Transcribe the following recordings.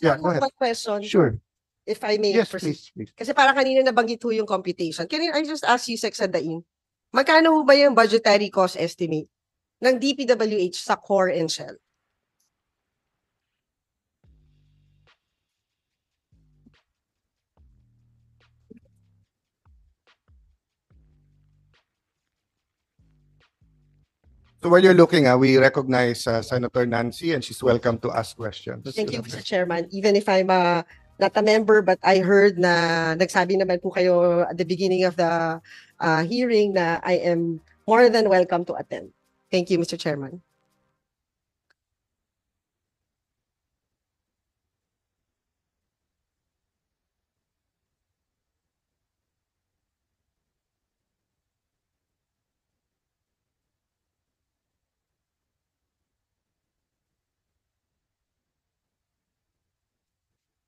Yeah, go ahead. One question, Sure. if I may Yes, proceed. please. Kasi parang kanina nabanggit ho yung computation. Can I just ask you, Sec Sandain, magkano ho ba yung budgetary cost estimate ng DPWH sa core and shell? So while you're looking, we recognize Senator Nancy, and she's welcome to ask questions. Thank you, Mr. Chairman. Even if I'm not a member, but I heard na nagsabi naman po kayo at the beginning of the hearing na I am more than welcome to attend. Thank you, Mr. Chairman.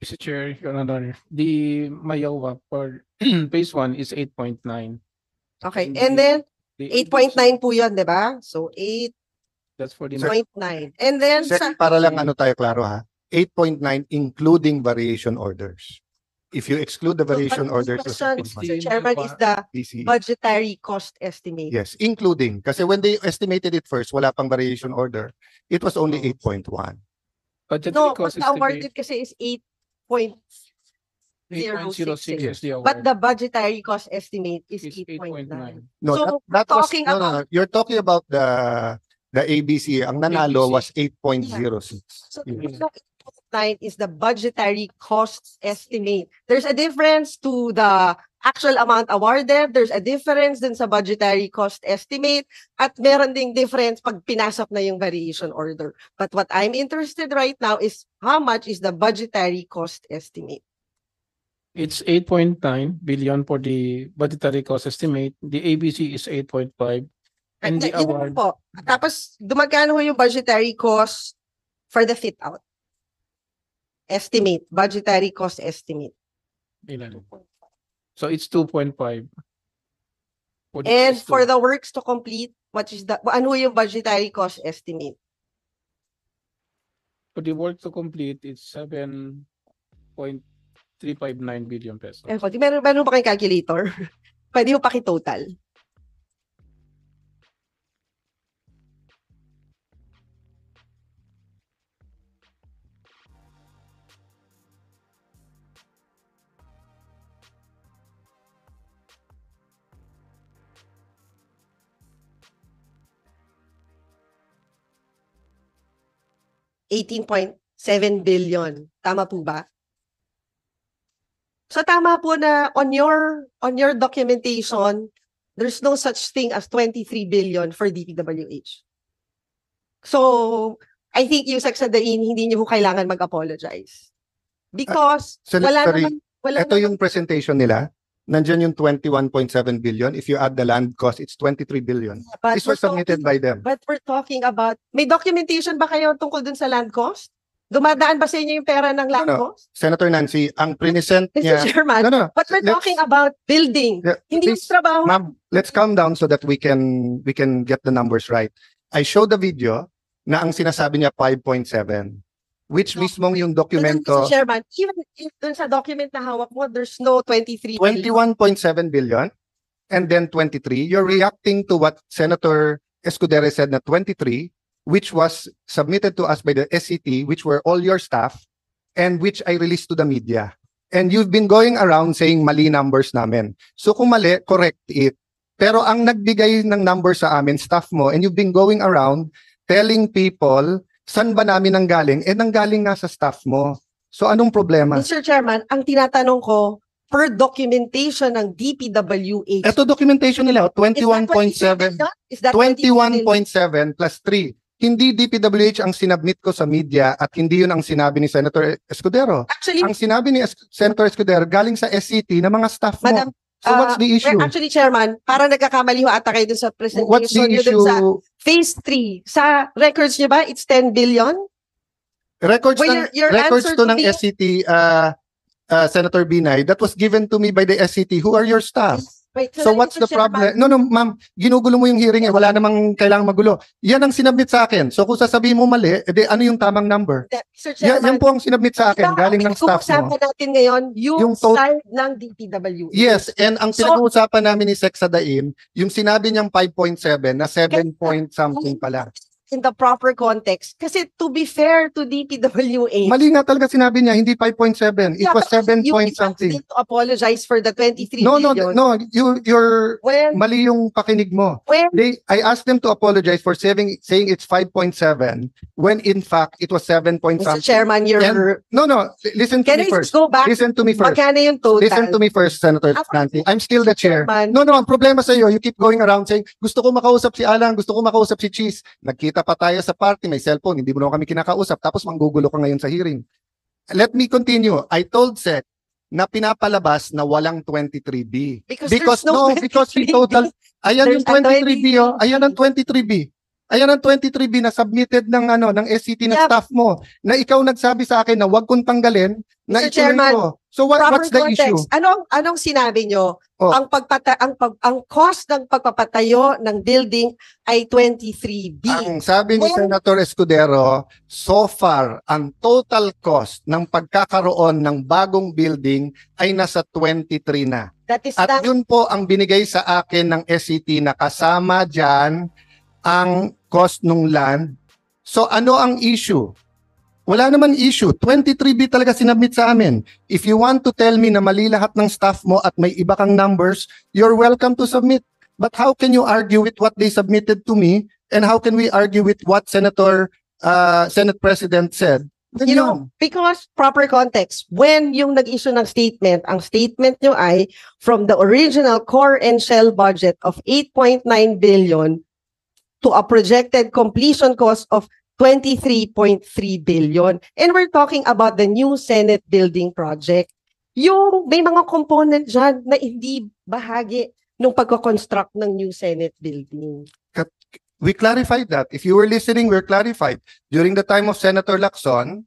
Mr. Chair, Your Honor, the Mayowa for phase 1 is 8.9. Okay, And and the- then The 8.9 po yun, di ba? So 8.9. That's for the And then Sec, para lang tayo klaro ha, 8.9 including variation orders. If you exclude the variation orders, question, it's Mr. the- Chairman, is the DC. budgetary cost estimate. Yes, including. Kasi when they estimated it first, wala pang variation order. It was only Oh. 8.1. budgetary No, cost but the awarded kasi is 8.06. 8.06 is the award. But the budgetary cost estimate is Is 8.9. 8.9. No, So, that was, talking no, about- you're talking about the ABC. Ang nanalo ABC. was 8.06. So Yes. the 8.9 is the budgetary cost estimate. There's a difference to the actual amount awarded. There's a difference din sa budgetary cost estimate. At meron ding difference pag pinasok na yung variation order. But what I'm interested right now is how much is the budgetary cost estimate? It's 8.9 billion for the budgetary cost estimate. The ABC is 8.5. And the Yun award, po. Tapos, dumagkano ho yung budgetary cost for the fit out? Estimate. Budgetary cost estimate. ilan? So it's 2.5. And for the works to complete, what is the, ano yung budgetary cost estimate? For the work to complete, it's 7.359 billion pesos. Meron ba kayong calculator? Pwede mo paki-total. $18.7 billion. Tama po ba? So tama po na on your documentation, there's no such thing as 23 billion for DPWH. So I think yung Saksadain, hindi niyo po kailangan mag-apologize. Because wala Sorry, naman, wala ito naman, yung presentation nila. Nandyan yung 21.7 billion. If you add the land cost, it's 23 billion. but This was submitted by them. But we're talking about, may documentation ba kayo tungkol dun sa land cost? Dumadaan ba sa inyo yung pera ng land No. cost? Senator Nancy, ang present Mr. niya... Chairman, No. but we're talking about building. Yeah, Hindi yung please, trabaho. Ma'am, let's calm down so that we can get the numbers right. I showed the video na ang sinasabi niya 5.7, which No, mismong yung Mr. dokumento Chairman, even if dun sa document na hawak mo, there's no 23 billion. 21.7 billion and then 23. You're reacting to what Senator Escudero said na 23, which was submitted to us by the SCT, which were all your staff, and which I released to the media. And you've been going around saying mali numbers namin. So kung mali, correct it. Pero ang nagbigay ng numbers sa amin, staff mo, and you've been going around telling people, saan ba namin nanggaling? Eh, nanggaling nga sa staff mo. So anong problema? Mr. Chairman, ang tinatanong ko, per documentation ng DPWH, Ito documentation nila, is that 21.7. 23 billion? Is that 23 billion? 21.7 plus 3. Hindi DPWH ang sinabmit ko sa media at hindi yun ang sinabi ni Senator Escudero. Actually, Ang sinabi ni Senator Escudero galing sa SCT na mga staff mo. Madam, So what's the issue? Actually, Chairman, parang nagkakamali ho ata kayo dun sa presentation What's the nyo dun sa issue? phase 3. Sa records nyo ba, it's 10 billion? Records, Well, your records answer to to ng me- SCT, Senator Binay, that was given to me by the SCT. Who are your staff? Wait, So sandali, what's Mr. the problem? Chairman. No, no, ma'am, ginugulo mo yung hearing eh. Wala namang kailangang magulo. Yan ang sinabit sa akin. So kung sasabihin mo mali, edi ano yung tamang number? Mr. Yan Chairman, po ang sinabit sa akin, ito ang galing ng staff mo. pinag-uusapan natin ngayon, yung Yung tot- side ng DPWH. Yes, and ang So- pinag-uusapan namin ni Sec Sadain, yung sinabi niyang 5.7 na 7 point something pala. In the proper context. Kasi to be fair to DPWH, Mali nga talaga sinabi niya, hindi 5.7. It Yeah, was but 7 you point did not something. need to apologize for the 23 No, no, billion. no, you're When, mali yung pakinig mo. when, I asked them to apologize for saying it's 5.7 when in fact it was 7 point Mr. something. Chairman, you're, No, listen to can me I first. just go back? Listen to me first. Magkano yung total? Listen to me first, Senator Ako- Nancy. I'm still the chair. Chairman. No, ang problema sa iyo, you keep going around saying, gusto ko makausap si Alan, gusto ko makausap si Cheese. Nagkita pa tayo sa party, may cellphone, hindi mo naman kami kinakausap, tapos manggugulo ka ngayon sa hearing. Let me continue. I told Sec na pinapalabas na walang 23B. Because there's no because he 23B. total, ayan yung There's a 23B, oh, ayan ang 23B. Ayan ang 23B na submitted ng ng SCT na Yeah. staff mo, na ikaw nagsabi sa akin na wag kong tanggalin, na Mr. ituloy Chairman, ko. So what's the issue? Anong sinabi nyo? Oh. Ang cost ng pagpapatayo ng building ay 23B. Ang sabi ni Well- Senator Escudero, so far, ang total cost ng pagkakaroon ng bagong building ay nasa 23 na. That is At not, yun po ang binigay sa akin ng SCT na kasama dyan ang cost ng land. So ano ang issue? Wala naman issue. 23B talaga sinabit sa amin. If you want to tell me na mali lahat ng staff mo at may iba kang numbers, you're welcome to submit. But how can you argue with what they submitted to me? And how can we argue with what Senate President said? you know, because proper context, when yung nag-issue ng statement, ang statement nyo ay from the original core and shell budget of 8.9 billion to a projected completion cost of 23.3 billion. And we're talking about the new Senate building project. Yung may mga component dyan na hindi bahagi ng pagko-construct ng new Senate building. We clarified that. If you were listening, we're clarified. During the time of Senator Lacson,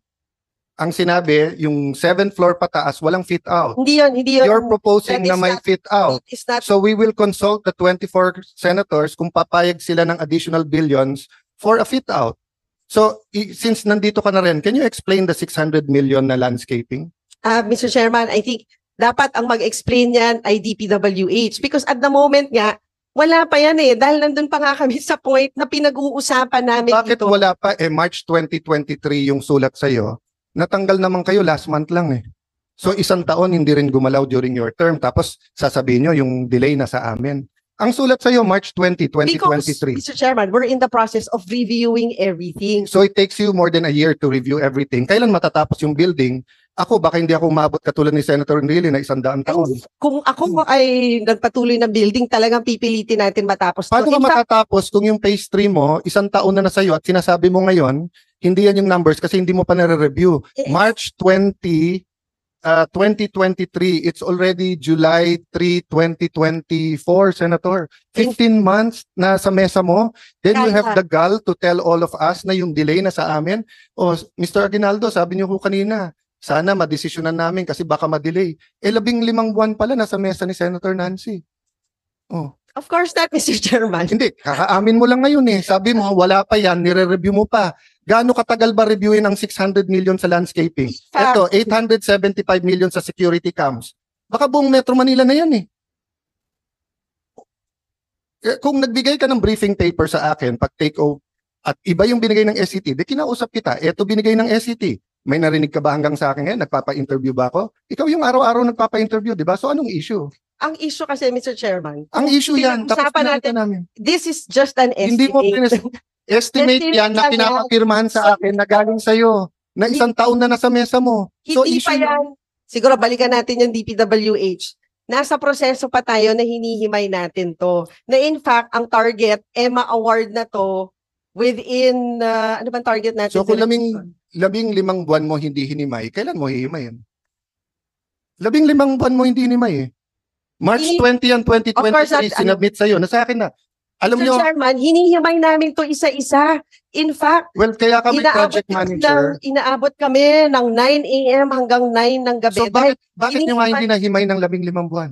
ang sinabi, yung 7th floor pataas, walang fit out. Hindi yun. You're proposing that na is may not- fit out. It's not So we will consult the 24 senators kung papayag sila ng additional billions for a fit out. So since nandito ka na rin, can you explain the 600 million na landscaping? Mr. Chairman, I think dapat ang mag-explain yan ay DPWH because at the moment nga, wala pa yan eh. Dahil nandun pa nga kami sa point na pinag-uusapan namin Bakit ito. wala pa March 2023 yung sulat sa'yo? Natanggal naman kayo last month lang eh. So isang taon hindi rin gumalaw during your term tapos sasabihin nyo yung delay na sa amin. Ang sulat sa'yo March 20, Because, 2023. Mr. Chairman, we're in the process of reviewing everything. So it takes you more than a year to review everything. Kailan matatapos yung building? Ako, baka hindi ako umabot katulad ni Senator Enrile na 100 taon. Kung ako ay nagpatuloy ng building, talagang pipilitin natin matapos. to. Paano ka In fact, matatapos kung yung phase 3 mo, 1 taon na sa'yo at sinasabi mo ngayon, hindi yan yung numbers kasi hindi mo pa nare-review. March 20, 2023, it's already July 3, 2024, Senator. 15 months na sa mesa mo. Then you have the gall to tell all of us na yung delay na sa amin. O, Mr. Aguinaldo, sabi niyo ko kanina, sana madesisyonan namin kasi baka ma-delay. 15 buwan pala nasa mesa ni Senator Nancy. Oh. of course not, Mr. Chairman. Hindi, kakaamin mo lang ngayon eh. Sabi mo, wala pa yan, nire-review mo pa. Gaano katagal ba reviewin ang 600 million sa landscaping? Ito, 875 million sa security cams. Baka buong Metro Manila na yan eh. Kung nagbigay ka ng briefing paper sa akin, pag take over, at iba yung binigay ng SCT, di kinausap kita, eto binigay ng SCT. May narinig ka ba hanggang sa akin ngayon? Nagpapa-interview ba ako? Ikaw yung araw-araw nagpapa-interview, di ba? So anong issue? Ang issue kasi, Mr. Chairman, Ang issue yan. Tapos pinag-usapan pinakita namin. this is just an Hindi mo estimate. estimate yan na Estimate lang pinapapirmahan sa akin na galing sa'yo na 1 taon na nasa mesa mo. So Hindi pa issue yan. Siguro balikan natin yung DPWH. Nasa proseso pa tayo na hinihimay natin to. Na in fact, ang target, ma-award na to within, ano bang target natin? So kung 15 buwan mo hindi hinimay, kailan mo hihimayin? 15 buwan mo hindi hinimay eh. March 20 yan, Of course, 2023, sinubmit sa'yo. Nasa akin na. Alam Mr. nyo, Chairman, hinihimay namin to isa-isa. In fact, well, kaya kami project manager. Inaabot kami ng 9 a.m. hanggang 9 ng gabi. So bakit nyo nga hinihimay- hindi nahimay ng 15 buwan?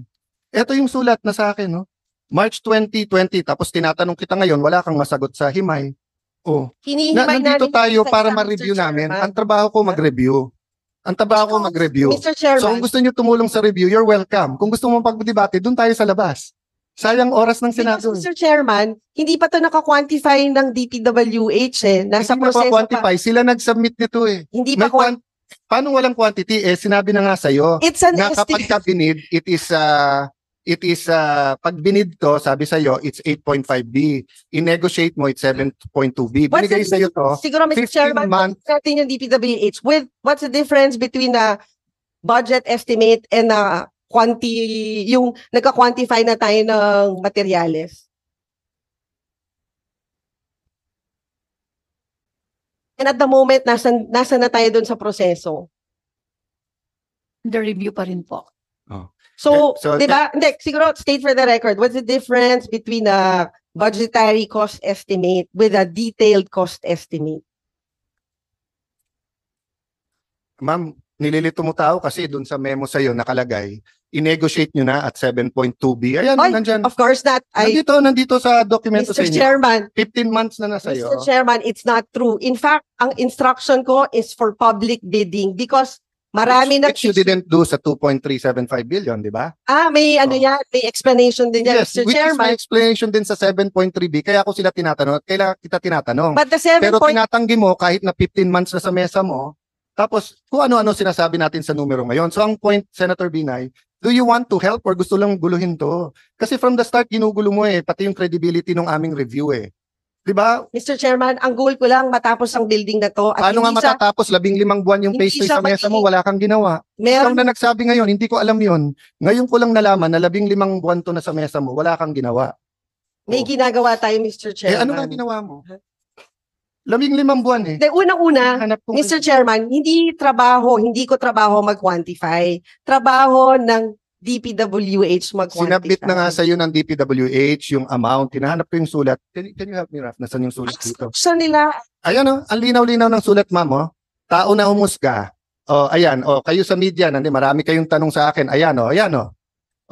Ito yung sulat na sa akin, no? March 2020, tapos tinatanong kita ngayon, wala kang masagot sa himay. Oh, Hinihimay nandito namin tayo sa para isa, ma-review Mr. namin. Chairman. Ang trabaho ko mag-review. Ang trabaho ko mag-review. Mr. So kung Chairman, gusto niyo tumulong sa review, you're welcome. Kung gusto mo pagdebate, doon tayo sa labas. Sayang oras ng because, Senado. Mr. Chairman, hindi pa to naka-quantify ng DPWH eh. Nasa Hindi proseso pa. quantify. Sila nag-submit nito eh. Hindi May pa paano walang quantity? Eh, sinabi na nga sa'yo. It's an Na kapag estimate. ka binid, pag binid to, sabi sa'yo, it's 8.5B. I-negotiate mo, it's 7.2B. What's Binigay the- sa'yo to, Siguro, Mr. 15 Chairman, months. natin yung DPWH. What's the difference between the budget estimate and yung nagka-quantify na tayo ng materyales? And at the moment, nasa na tayo dun sa proseso. The review pa rin po. So, So, di ba? Hindi, siguro, state for the record, what's the difference between a budgetary cost estimate with a detailed cost estimate? Ma'am, nililito mo tao kasi doon sa memo sa'yo nakalagay, i-negotiate nyo na at 7.2B. Ayan, Ay, nandyan. Of course not. Nandito sa dokumento sa Mr. inyo. Chairman, 15 months na sa'yo. Mr. Chairman, it's not true. In fact, ang instruction ko is for public bidding because marami na... Which you didn't do sa 2.375 billion, di ba? may ano Oh. yan, may explanation din yan, Yes, Mr. which is my Chairman. explanation din sa 7.3B. Kaya ako sila tinatanong, kailan kita tinatanong. But the 7 Pero point... tinatanggi mo kahit na 15 months na sa mesa mo, tapos kung ano-ano sinasabi natin sa numero ngayon. So ang point, Senator Binay, do you want to help or gusto lang guluhin to? Kasi from the start, ginugulo mo pati yung credibility ng aming review Di ba? Mr. Chairman, ang goal ko lang matapos ang building na to. At Paano nga hindi siya- matatapos 15 buwan yung hindi phase 2 siya sa mesa mo, magiging- wala kang ginawa. Ikaw meron, na nagsabi ngayon, hindi ko alam yon. Ngayon ko lang nalaman na 15 buwan to na sa mesa mo, wala kang ginawa. may ginagawa tayo, Mr. Chairman. Ano nga ginawa mo? 15 buwan De, unang-una, Hanap ko Mr. Chairman, hindi ko trabaho mag-quantify. Trabaho ng DPWH mag-quantify. Sinabit na nga sa iyo ng DPWH yung amount. Hinahanap ko yung sulat. Can you help me, Raf? Nasaan yung sulat dito? So nila, Ayan ang linaw-linaw ng sulat, ma'am. Tao na humusga. Ayan. Kayo sa media, marami kayong tanong sa akin. Ayan.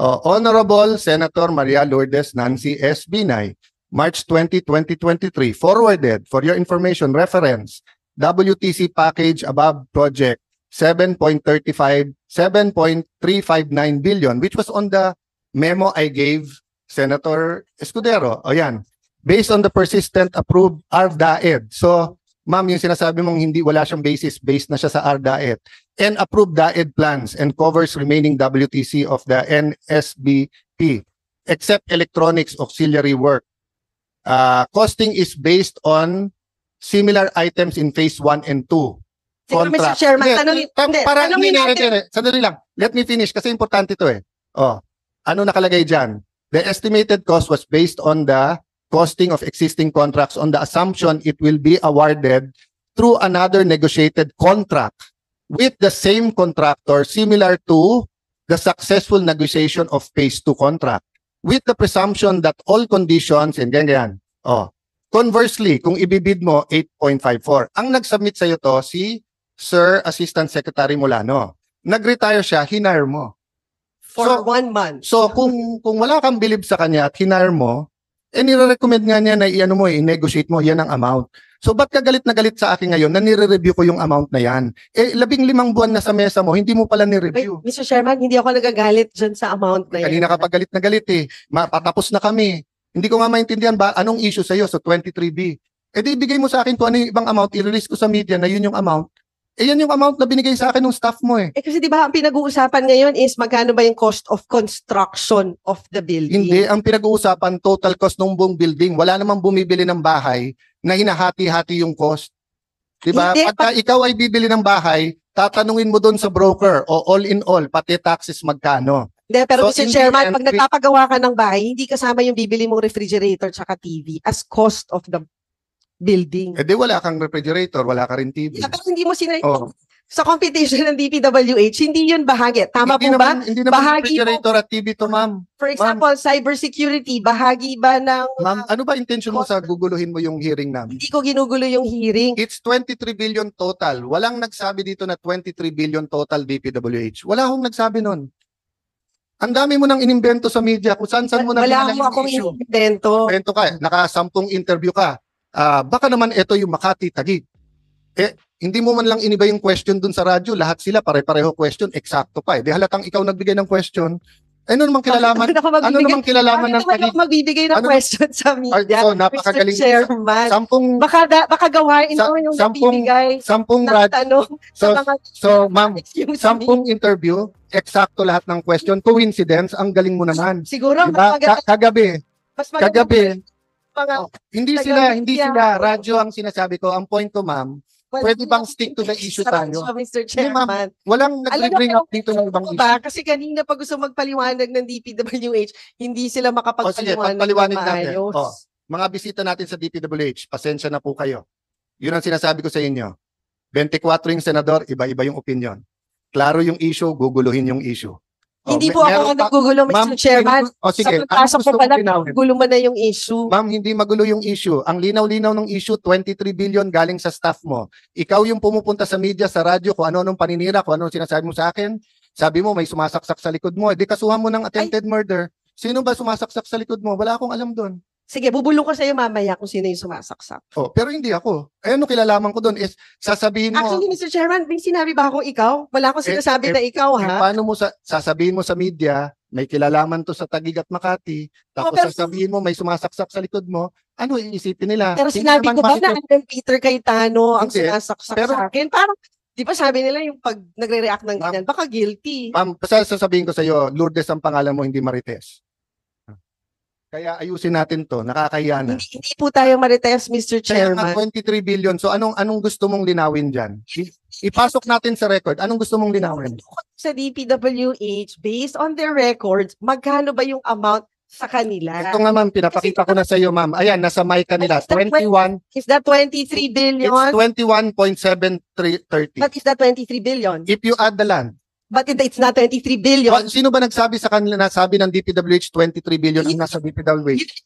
Honorable Senator Maria Lourdes Nancy S. Binay, March 20, 2023, forwarded for your information reference, WTC package above project 7.359 billion, which was on the memo I gave Senator Escudero. Ayan. Based on the persistent approved RDAED. So, ma'am, yung sinasabi mong wala siyang basis, based na siya sa RDAED. And approved DAED plans and covers remaining WTC of the NSBP, except electronics auxiliary work. Costing is based on similar items in phase 1 and 2. siguro, Mr. Chairman, tanongin natin. Sandali lang. Let me finish kasi importante ito ano nakalagay dyan? The estimated cost was based on the costing of existing contracts on the assumption it will be awarded through another negotiated contract with the same contractor similar to the successful negotiation of phase 2 contract with the presumption that all conditions and ganyan. Conversely, kung ibibid mo 8.54, ang nag-submit sa iyo to si Sir Assistant Secretary Molano. Nag-retire siya, hinire mo. For 1 month. So kung wala kang believe sa kanya at hinire mo, nire-recommend nga niya na i-negotiate mo, yan ang amount. So ba't ka galit na galit sa akin ngayon na nire-review ko yung amount na yan? 15 buwan na sa mesa mo, hindi mo pala Wait, ni-review. Mr. Chairman, hindi ako nagagalit dyan sa amount na yan. Kanina ka pa galit na galit patapos na kami. Hindi ko nga maintindihan ba anong issue sa iyo sa 23B. Di ibigay mo sa akin kung ano yung ibang amount, i-release ko sa media na yun yung amount. Yan yung amount na binigay sa akin ng staff mo Kasi di ba ang pinag-uusapan ngayon is magkano ba yung cost of construction of the building? Hindi, ang pinag-uusapan total cost ng buong building. Wala namang bumibili ng bahay na hinahati-hati yung cost. Diba? Hindi, Pagka ikaw ay bibili ng bahay, tatanungin mo doon sa broker o all in all, pati taxes magkano. Hindi, pero So, Mr. in the Chairman, end, pag nagpapagawa ka ng bahay, hindi kasama yung bibili mong refrigerator tsaka TV as cost of the building. Di wala kang refrigerator, wala ka rin TV. Pero hindi mo Oh. sa competition ng DPWH, hindi yun bahagi. Tama po ba? Hindi naman Bahagi refrigerator at TV to, ma'am. For example, cybersecurity, bahagi ba ng... Ma'am, ano ba intention mo sa guguluhin mo yung hearing namin? Hindi ko ginugulo yung hearing. It's 23 billion total. Walang nagsabi dito na 23 billion total DPWH. Wala akong nagsabi nun. Ang dami mo nang inimbento sa media kung saan mo na Wala dinala mo yung akong issue. invento. Kwento ka, naka-10 interview ka. Baka naman ito yung Makati, Taguig. Hindi mo man lang iniba yung question dun sa radyo, lahat sila pare-pareho question, eksakto pa. Di halatang ikaw nagbigay ng question. Ano namang kilalaman? Ano namang kilalaman ng Bakit naman Taguig? ako magbibigay ng Ano- question sa media? So, napakagaling. Mr. Chairman. 10 Baka gawain mo yung nabibigay ng radyo. tanong sa So, mga so ma'am, excuse me. 10 interview, eksakto lahat ng question. Coincidence, ang galing mo naman. Siguro Diba? Kagabi, mas maganda kagabi, mga hindi Taga-media. sila, radyo ang sinasabi ko. Ang point ko, ma'am, pwede bang stick to the issue tayo? Mr. Hindi, ma'am. Chairman. Walang nag-bring up dito ng ibang Ano issue. ba? Kasi kanina pag gusto magpaliwanag ng DPWH, hindi sila Sige, makapagpaliwanag ng pagpaliwanag natin. maayos. Mga bisita natin sa DPWH, pasensya na po kayo. Yun ang sinasabi ko sa inyo. 24 yung senador, iba-iba yung opinion. Klaro yung issue, guguluhin yung issue. Hindi po ako ang nagugulo, Mr. Chairman. Sige, Sa pagpasok ko gusto pala, mong linawin? gulo mo na yung issue. Ma'am, hindi magulo yung issue. Ang linaw-linaw ng issue, 23 billion galing sa staff mo. Ikaw yung pumupunta sa media, sa radyo, kung ano-anong paninira, kung ano sinasabi mo sa akin. Sabi mo, may sumasaksak sa likod mo. Di kasuhan mo ng attempted murder. Sino ba sumasaksak sa likod mo? Wala akong alam doon. Sige, bubulong ko sa'yo mamaya kung sino yung sumasaksak. Oh, pero hindi ako. Ano kilalaman ko doon is sasabihin mo. Actually, Mr. Chairman, may sinabi ba akong ikaw? Wala akong sinasabi na ikaw, ha? Paano mo sasabihin mo sa media, may kilalaman to sa Taguig at Makati, tapos pero- sasabihin mo may sumasaksak sa likod mo, ano iisipin nila? Pero Hindi sinabi naman ko ba na makikita- Alan Peter Cayetano ang Hindi. sinasaksak Pero- sa akin? Parang, di ba sabi nila yung pag nagre-react ng Ma'am- ganyan, baka guilty. Ma'am, basta sasabihin ko sa iyo, Lourdes ang pangalan mo, hindi Marites. Kaya ayusin natin to, nakakahiya na. Hindi po tayo marites, Mr. Kaya nga Chairman. 23 billion. So anong gusto mong linawin diyan? Ipasok natin sa record. Anong gusto mong linawin? Sa DPWH, based on their records, magkano ba yung amount sa kanila? Ito nga ma'am, pinapakita ko na sa iyo ma'am. Ayan, nasa mic kanila. 21, Is that 23 it's billion? 21.7330. But is that 23 billion? If you add the land, But it's not 23 billion. sino ba nagsabi sa kanila na sabi ng DPWH 23 billion ang nasa DPWH?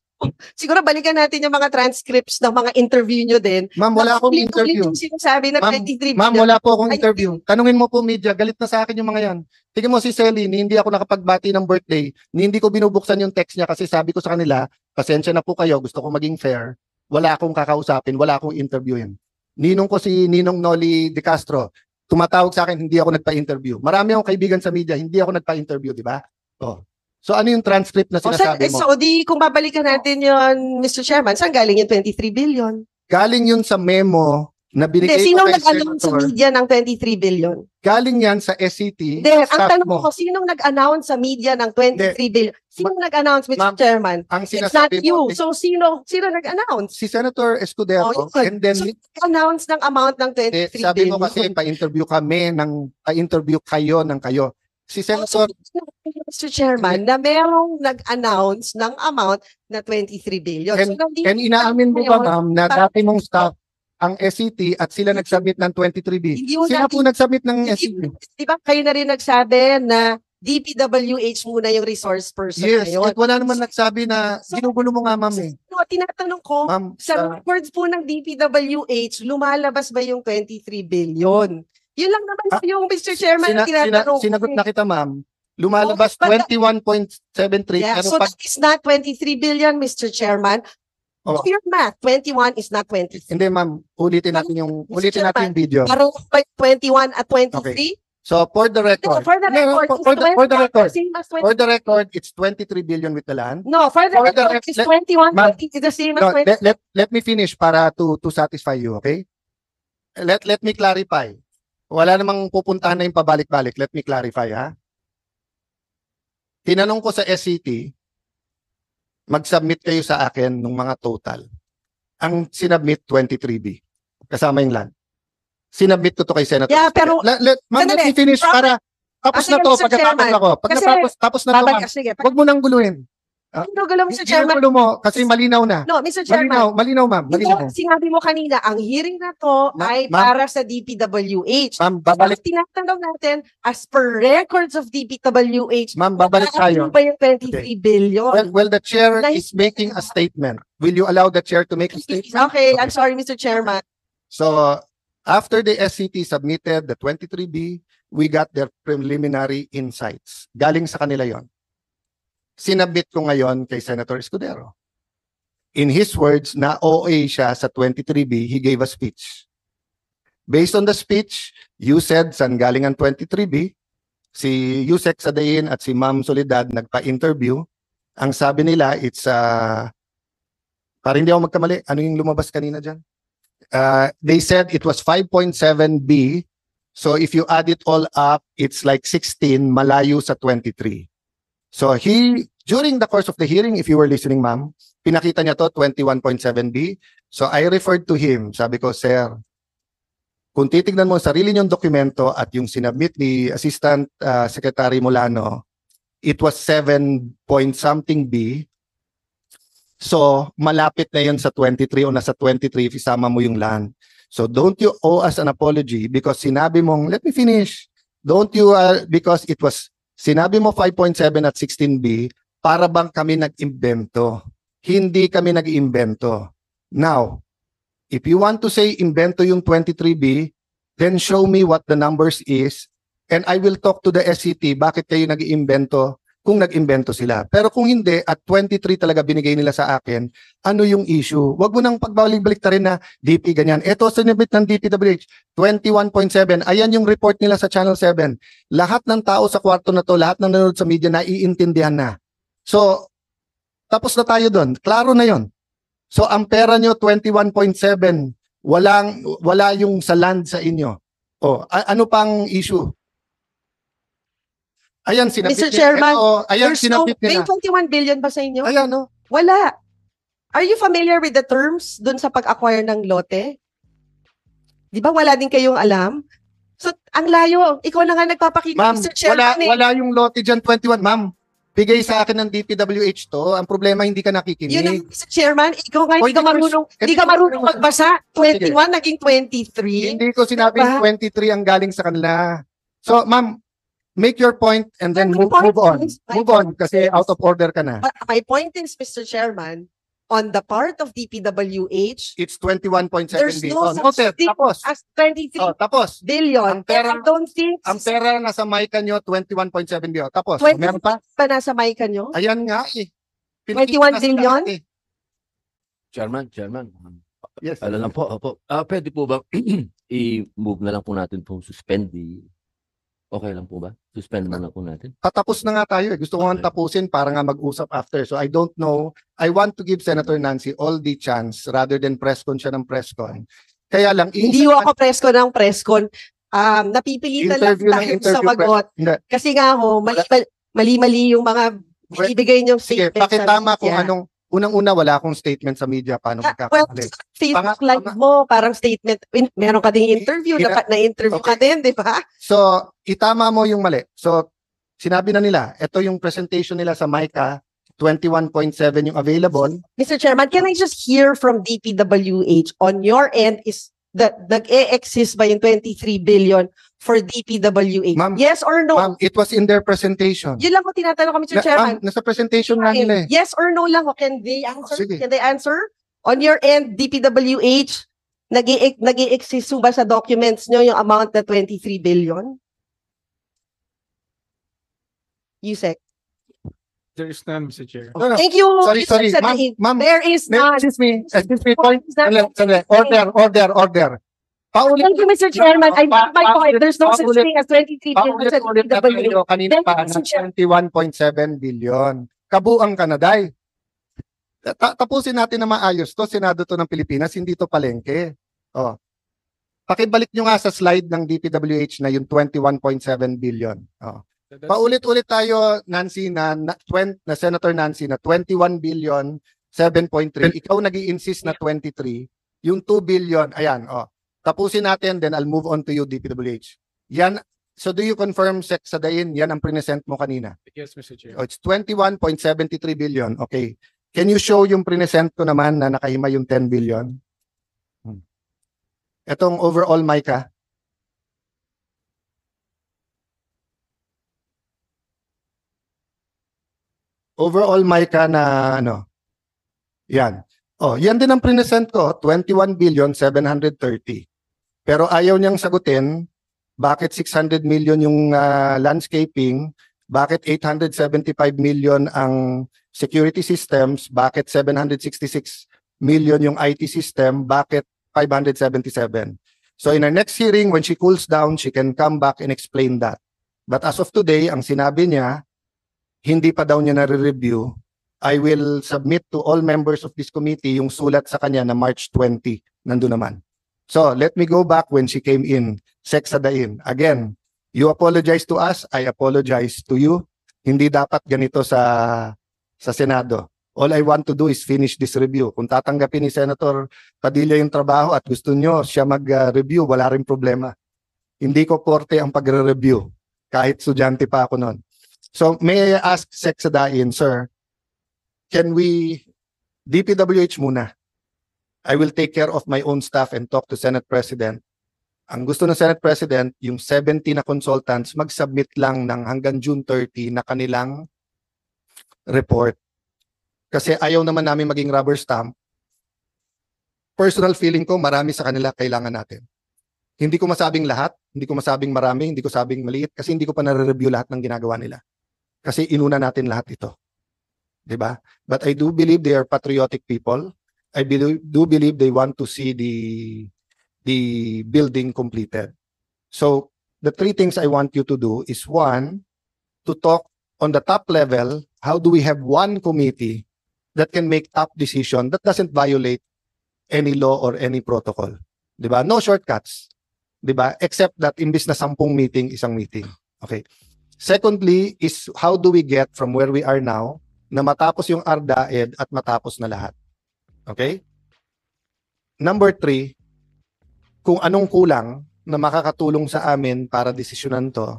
Siguro balikan natin yung mga transcripts ng mga interview nyo din. Ma'am, wala akong Ulit-ulit interview. yung sinasabi na Ma'am, 23 Ma'am, billion. wala po akong Ay, interview. Tanungin mo po media, galit na sa akin yung mga yan. Tingnan mo si Selly, ni hindi ako nakapagbati ng birthday, ni hindi ko binubuksan yung text niya kasi sabi ko sa kanila, pasensya na po kayo, gusto ko maging fair. Wala akong kakausapin, wala akong interviewin. Ninong ko si Ninong Noli De Castro, tumatawag sa akin, hindi ako nagpa-interview. Marami akong kaibigan sa media, hindi ako nagpa-interview, di ba? Oh. So ano yung transcript na sinasabi mo? So, di, kung babalikan natin yon, Mr. Chairman, saan galing yung 23 billion? Galing yun sa memo na binigay Hindi, ko sinong kay nag-announce sa Senator. media ng 23 billion? Galing yan sa SCT. Hindi, ang staff tanong mo. ko, sinong nag-announce sa media ng 23 billion? Sinong nag-announce, Mr. Ma'am, Chairman? Ang It's not sinasabi you. mo, So, sino nag-announce? si Senator Escudero, Oh, yun. and then So, announce ng amount ng 23 sabi billion. mo kasi pa-interview kami pa-interview kayo ng kayo. Si Senator, Mr. Chairman, na merong nag-announce ng amount na 23 billion. nandito and inaamin mo ba ngayon, ma'am na dati mong staff ang SCT at sila nag-submit ng 23B? Hindi mo Sila natin- po nag-submit ng Hindi- SCT. Di ba kayo na rin nagsabi na DPWH muna yung resource person Yes, ngayon? at wala naman nagsabi na So- ginugulo mo nga ma'am eh. No, tinatanong ko, Ma'am, sa records po ng DPWH, lumalabas ba yung 23 billion? Yun lang naman yung Mr. Chairman na tinatanong ko. sinagot na kita ma'am. Lumalabas Oh, but- 21.73 Yeah, pero so pag that is not 23 billion, Mr. Chairman. Oh. Do your math. 21 is not 23. hindi ma'am, ulitin natin yung video. Parang 21 at 23? So for the No, record, for the No, record, for the record, same as 20. for the record, it's 23 billion with the land. No, for the for the record, rec- it's 21. Ma'am, It's the same as No, 20. let me finish para to satisfy you, okay? Let me clarify. Wala namang pupuntahan na yung pabalik-balik. Let me clarify, ha? Tinanong ko sa SCT, mag-submit kayo sa akin ng mga total. Ang sinubmit 23B. Kasama yung land. Sinubmit ko to kay Senator. Yeah, pero- Ma'am, let Sandali. me finish para tapos Sige, na to, Mr. pagkatapos Chairman. ako. Pag Kasi- tapos na to, ma'am, Sige. huwag mo nang guluhin. Ginugulo mo, Mr. Chairman. Ginugulo mo kasi malinaw na. No, Mr. Chairman. Malinaw, ma'am. Malinaw. Ito, sinabi mo kanina, ang hearing na to ay Ma'am. para sa DPWH. Ma'am, babalik, Ang tinatanong natin, as per records of DPWH, ma'am, babalik tayo. ano ba yung 23 billion? Well, the chair Nice. is making a statement. Will you allow the chair to make a statement? Okay, I'm sorry, Mr. Chairman. So, after the SCT submitted the 23B, we got their preliminary insights. Galing sa kanila yon. sinabit ko ngayon kay Senator Escudero. In his words, na OA siya sa 23B, he gave a speech. Based on the speech, you said saan galing ang 23B, si Yusek Sadain at si Ma'am Soledad nagpa-interview. Ang sabi nila, it's, para hindi ako magkamali, ano yung lumabas kanina dyan? They said it was 5.7B. So if you add it all up, it's like 16, malayo sa 23. So during the course of the hearing, if you were listening, ma'am, pinakita niya to 21.7B. So I referred to him. Sabi ko, sir, kung titignan mo ang sarili niyong dokumento at yung sinabmit ni Assistant Secretary Molano, it was 7 point something B. So malapit na yun sa 23 o nasa 23 if isama mo yung land. So don't you owe us an apology because sinabi mong, let me finish. Don't you, because it was, sinabi mo 5.7 at 16B, para bang kami nag-imbento. Hindi kami nag-imbento. Now, if you want to say imbento yung 23B, then show me what the numbers is and I will talk to the SCT bakit kayo nag-imbento kung nag-imbento sila. Pero kung hindi, at 23 talaga binigay nila sa akin, ano yung issue? Huwag mo nang pagbalik-balik ta rin na DP ganyan. Ito, sinibit ng DPWH, 21.7. Ayan yung report nila sa Channel 7. Lahat ng tao sa kwarto na to, lahat ng nanonood sa media, naiintindihan na. So, tapos na tayo doon. Klaro na yon. So, ang pera nyo, 21.7. Wala yung sa land sa inyo. O, ano pang issue? Ayan, sinabit Mr. Chairman, ayan, there's no, sinabit may nila. 21 billion ba sa inyo? Ayan, no? Wala. Are you familiar with the terms dun sa pag-acquire ng lote? Di ba wala din kayong alam? So, ang layo. Ikaw na nga nagpapakita, Ma'am, Mr. Chairman. wala yung lote dyan, 21. Ma'am, bigay sa akin ng DPWH to. Ang problema, hindi ka Yun ang, nakikinig. Mr. Chairman, ikaw nga Oy, hindi ka marunong magbasa. 21 naging 23. Hindi ko sinabing Diba? 23 ang galing sa kanila. So, ma'am, make your point and then My move point on. is- Move on kasi out of order ka na. But my point is, Mr. Chairman, on the part of DPWH, It's 21.7 there's billion. no Noted. such thing Tapos. as 23 Oh, tapos. billion. Ang pera- And I don't think Ang pera nasa mic nyo, 21.7 billion. Tapos, 20 meron pa? pa nasa mic nyo? Ayan nga eh. 21 Pinakita billion? sa lahat eh. Chairman, Yes. alam lang po, opo. Pwede po ba i-move na lang po natin po suspend okay lang po ba? Suspend na lang po natin. Patapos na nga tayo eh. Gusto ko nga Okay. tapusin para nga mag-usap after. So I don't know. I want to give Senator Nancy all the chance rather than press con siya ng press con. Kaya lang, Hindi ko ako presko ng presscon. Napipilitan lang interview ng tayo interview sa magot. Hindi. Kasi nga ho, mali-mali yung mga binibigay niyong Sige, statement pakitama kung media. anong, unang-una wala akong statement sa media paano Well, magkakamali. Facebook Panga- live mo, parang statement. Meron ka ding interview, na-interview ka Okay. din, di ba? So, itama mo yung mali. So, sinabi na nila, ito yung presentation nila sa MICA, 21.7 yung available. Mr. Chairman, can I just hear from DPWH on your end is that nag-e-exist ba yung 23 billion for DPWH? Ma'am, Yes or no? Ma'am, it was in their presentation. Yun lang ko tinatanong ko, Mr. Chairman. Ma'am, nasa presentation nga nila eh. Yes or no lang. Can they answer? Sige. Can they answer? On your end, DPWH, nag-i-exist ba sa documents nyo yung amount na 23 billion? Yusek. There is none, Mr. Chair. No, no. Thank you. Sorry, Mr. sorry. Ma'am, Sadain. ma'am, There is none. excuse me, point. There is none. Order. Paulit. Thank you, Mr. Chairman. I made my point. There's no such Paulit- thing as 23 billion sa Paulit-ulit na DPWH. tayo kanina Thank pa you, ng Mr. Chair. 21.7 billion. Kabuang Kanaday. Tapusin natin na maayos to. Senado to ng Pilipinas, hindi to palengke. Oh. Pakibalik nyo nga sa slide ng DPWH na yung 21.7 billion. Oh. Paulit-ulit tayo, Nancy, na Senator Nancy, na 21 billion, 7.3. Ikaw nag-i-insist na 23. Yung 2 billion, ayan, oh. Tapusin natin, then I'll move on to you, DPWH. Yan, so do you confirm, Sec Sadain, yan ang present mo kanina? Yes, Mr. Chair. Oh, it's 21.73 billion. Okay. Can you show yung present ko naman na nakahima yung 10 billion? Etong overall, Micah. Overall, Micah na ano? Yan. Oh, yan din ang present ko, 21 billion 730. Pero ayaw niyang sagutin bakit 600 million yung landscaping, Bakit 875 million ang security systems? Bakit 766 million yung IT system? Bakit 577? So in our next hearing, when she cools down, she can come back and explain that. But as of today, ang sinabi niya, hindi pa daw niya nare-review. I will submit to all members of this committee yung sulat sa kanya na March 20. Nandun naman. So let me go back when she came in. Seksadain. Again, you apologize to us, I apologize to you. Hindi dapat ganito sa Senado. All I want to do is finish this review. Kung tatanggapin ni Senator Padilla yung trabaho at gusto nyo siya mag-review, wala rin problema. Hindi ko porte ang pagre-review. Kahit estudyante pa ako noon. So may I ask Seksadain, sir, can we, DPWH muna. I will take care of my own staff and talk to Senate President. Ang gusto ng Senate President, yung 70 na consultants, mag-submit lang ng hanggang June 30 na kanilang report. Kasi ayaw naman namin maging rubber stamp. Personal feeling ko, marami sa kanila kailangan natin. Hindi ko masabing lahat, hindi ko masabing marami, hindi ko sabing maliit, kasi hindi ko pa nare-review lahat ng ginagawa nila. Kasi inuna natin lahat ito. Diba? But I do believe they are patriotic people. I do believe they want to see the building completed. So the three things I want you to do is, one, to talk on the top level, how do we have one committee that can make top decision that doesn't violate any law or any protocol. Diba? No shortcuts. Diba? Except that imbis na 10 meeting, isang meeting. Okay. Secondly is, how do we get from where we are now na matapos yung RDAED at matapos na lahat? Okay? Number 3, kung anong kulang na makakatulong sa amin para desisyonan to,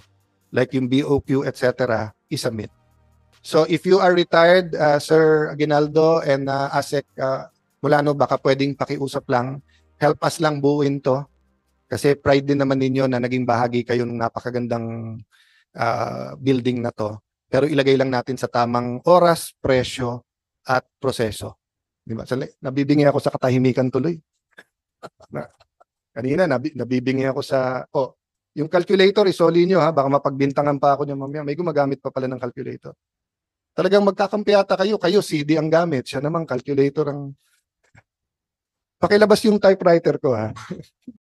like yung BOQ, etc., isubmit. So if you are retired, Sir Aguinaldo and ASEC Mulano, baka pwedeng pakiusap lang, help us lang buuin to. Kasi pride din naman ninyo na naging bahagi kayo ng napakagandang building na to. Pero ilagay lang natin sa tamang oras, presyo, at proseso. Diba? Nabibingi ako sa katahimikan tuloy. Kanina, nabibingi ako sa, yung calculator, isoli nyo ha, baka mapagbintangan pa ako nyo mamaya. May gumagamit pa pala ng calculator. Talagang magkakampi ata kayo CD ang gamit, siya naman calculator ang... Pakilabas yung typewriter ko ha.